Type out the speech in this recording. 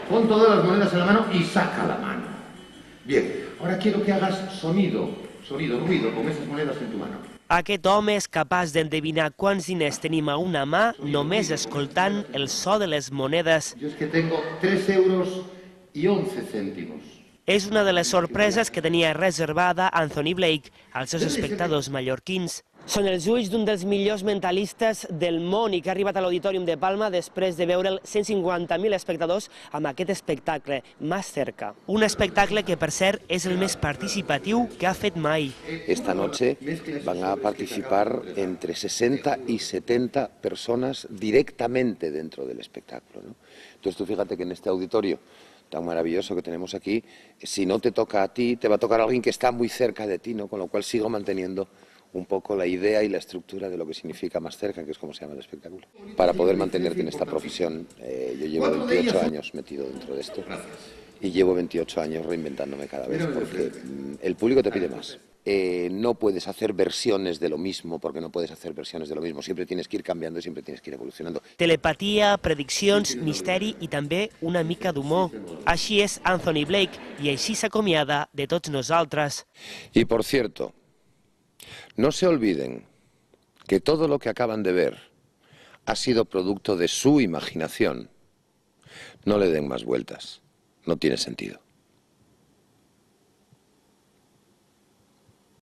Pon todas las monedas en la mano y saca la mano. Bien, ahora quiero que hagas sonido, ruido, con esas monedas en tu mano. Aquest home és capaç d'endevinar quants diners tenim a una mà només escoltant el so de les monedes. Yo es que tengo 3,11 €. És una de les sorpreses que tenia reservada Anthony Blake als seus espectadors mallorquins. Són els ulls d'un dels millors mentalistes del món i que ha arribat a l'Auditorium de Palma després de veure'l 150.000 espectadors amb aquest espectacle, Más cerca. Un espectacle que, per cert, és el més participatiu que ha fet mai. Esta noche van a participar entre 60 y 70 personas directamente dentro del espectáculo, ¿no? Entonces tú fíjate que en este auditorio tan maravilloso que tenemos aquí, si no te toca a ti, te va a tocar a alguien que está muy cerca de ti, ¿no? Con lo cual sigo manteniendo un poco la idea y la estructura de lo que significa Más cerca, que es como se llama el espectáculo. Para poder mantenerte en esta profesión, yo llevo 28 años metido dentro de esto y llevo 28 años reinventándome cada vez porque el público te pide más. No puedes hacer versiones de lo mismo porque no puedes hacer versiones de lo mismo. Siempre tienes que ir cambiando y siempre tienes que ir evolucionando. Telepatia, prediccions, misteri i també una mica d'humor. Així és Anthony Blake i així s'acomiada de tots nosaltres. Y por cierto, no se olviden que todo lo que acaban de ver ha sido producto de su imaginación. No le den más vueltas, no tiene sentido.